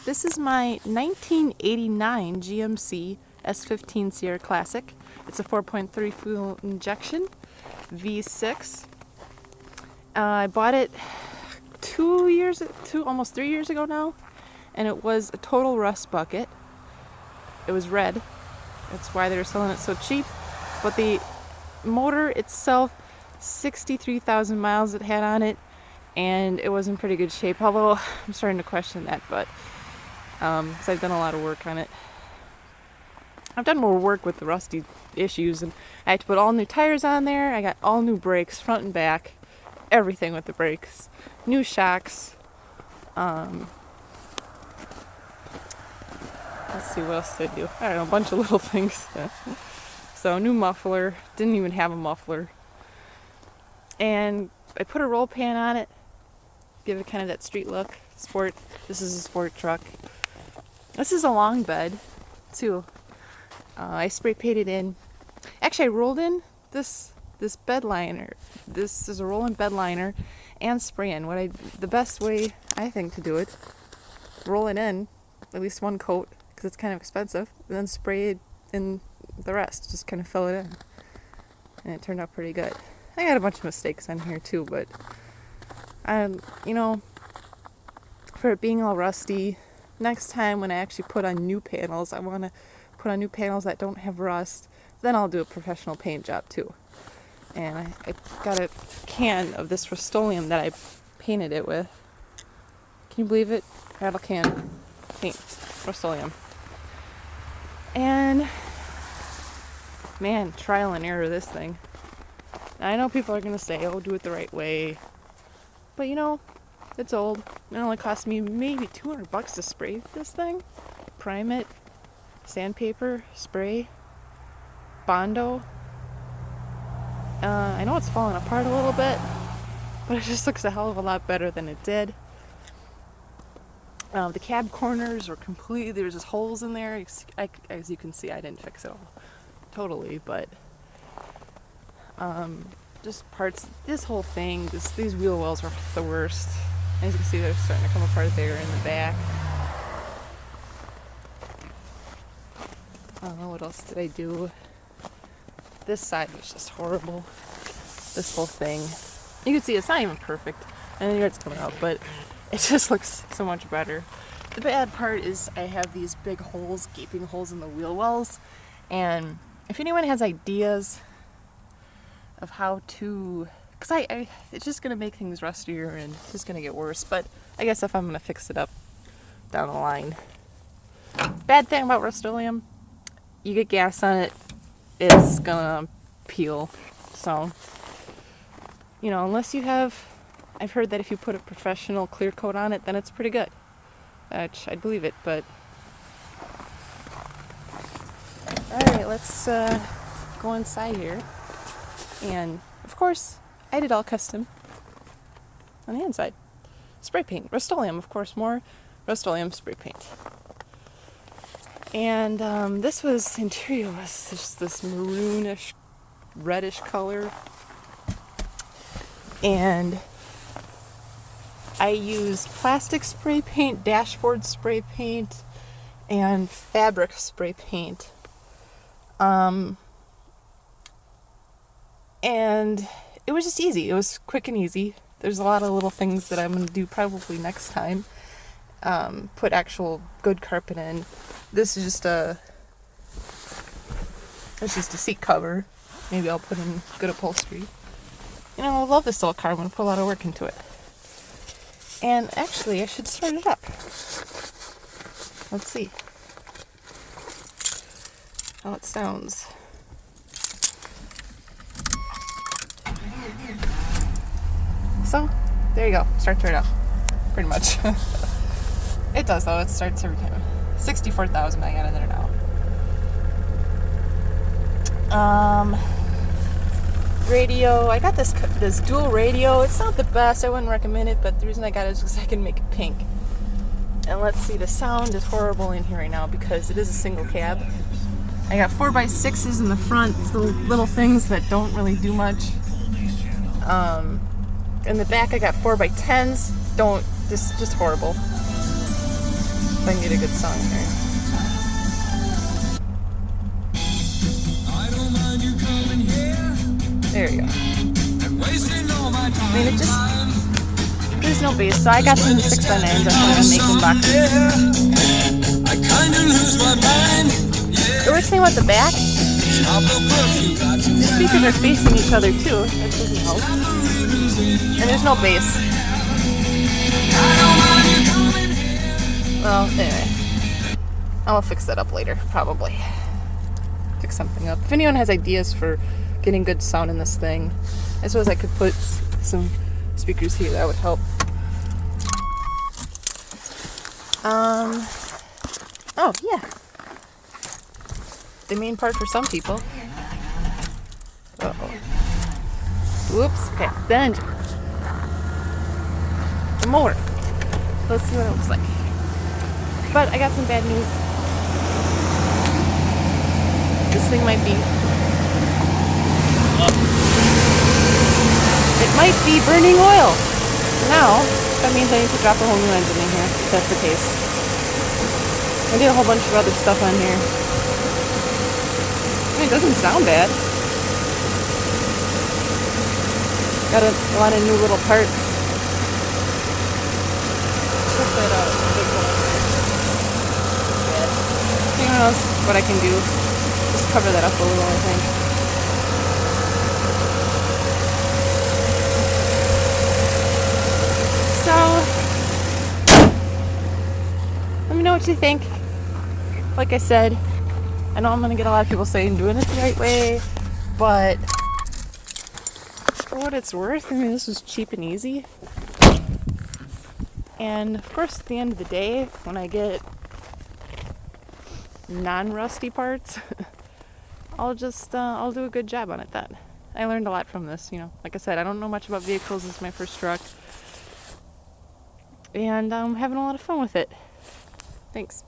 This is my 1989 GMC S15 Sierra Classic. It's a 4.3 fuel injection V6. I bought it almost 3 years ago now, and it was a total rust bucket. It was red. That's why they were selling it so cheap. But the motor itself, 63,000 miles it had on it, and it was in pretty good shape, although I'm starting to question that, but because I've done a lot of work on it. I've done more work with the rusty issues, and I had to put all new tires on there. I got all new brakes, front and back, everything with the brakes, new shocks. Let's see, what else did I do? I don't know, a bunch of little things. So, new muffler, didn't even have a muffler. And I put a roll pan on it, give it kind of that street look. Sport, this is a sport truck. This is a long bed, too. I spray painted in. Actually, I rolled in this bed liner. This is a roll-in bed liner and spray in. The best way I think to do it, roll it in, at least one coat, because it's kind of expensive, and then spray it in the rest. Just kind of fill it in, and it turned out pretty good. I got a bunch of mistakes on here too, but for it being all rusty, next time when I actually put on new panels, I want to put on new panels that don't have rust. Then I'll do a professional paint job too. And I got a can of this Rust-Oleum that I painted it with. Can you believe it? Rattle can paint, Rust-Oleum. And man, trial and error this thing. I know people are going to say, oh, do it the right way. But it's old. It only cost me maybe $200 to spray this thing. Prime it, sandpaper, spray, Bondo. I know it's falling apart a little bit, but it just looks a hell of a lot better than it did. The cab corners are completely, there's just holes in there. As you can see, I didn't fix it all totally, but just parts, this whole thing, these wheel wells are the worst. As you can see, they're starting to come apart there in the back. I don't know, what else did I do? This side was just horrible. This whole thing. You can see it's not even perfect. And here it's coming out, but it just looks so much better. The bad part is I have these big holes, gaping holes in the wheel wells. And if anyone has ideas of how to, because it's just going to make things rustier and it's just going to get worse. But I guess if I'm going to fix it up down the line. Bad thing about Rust-Oleum, you get gas on it, it's going to peel. So, unless you have, I've heard that if you put a professional clear coat on it, then it's pretty good. Which I'd believe it, but alright, let's go inside here. And of course, I did all custom on the inside. Spray paint, Rust-Oleum, of course, more Rust-Oleum spray paint. And this interior was just this maroonish, reddish color. And I used plastic spray paint, dashboard spray paint, and fabric spray paint. And it was just easy. It was quick and easy. There's a lot of little things that I'm going to do probably next time. Put actual good carpet in. This is just a seat cover. Maybe I'll put in good upholstery. I love this little car. I'm going to put a lot of work into it. And actually, I should start it up. Let's see how it sounds. So, there you go. Starts right up. Pretty much. It does, though. It starts every time. 64,000 I got in there now. Radio. I got this dual radio. It's not the best. I wouldn't recommend it, but the reason I got it is because I can make it pink. And let's see. The sound is horrible in here right now because it is a single cab. I got 4x6s in the front. These little things that don't really do much. In the back, I got 4x10s. Just horrible. If I can get a good song here. There you go. I mean, it just, there's no bass, so I got some 6x9s. I plan on making boxes. The worst thing about the back, the speakers are facing each other too. That doesn't help. And there's no bass. Well, anyway. I'll fix that up later, probably. Fix something up. If anyone has ideas for getting good sound in this thing, I suppose I could put some speakers here. That would help. Oh, yeah. The main part for some people. Uh-oh. Whoops. Okay, the engine. The motor. Let's see what it looks like. But I got some bad news. This thing might be... It might be burning oil. Now, that means I need to drop a whole new engine in here, if that's the case. I did a whole bunch of other stuff on here. I mean, it doesn't sound bad. Got a lot of new little parts. Check that out. Who knows what I can do? Just cover that up a little, I think. So, let me know what you think. Like I said, I know I'm going to get a lot of people saying doing it the right way, but for what it's worth, I mean, this was cheap and easy. And of course, at the end of the day, when I get non-rusty parts, I'll do a good job on it then. I learned a lot from this, you know. Like I said, I don't know much about vehicles. This is my first truck. And I'm having a lot of fun with it. Thanks.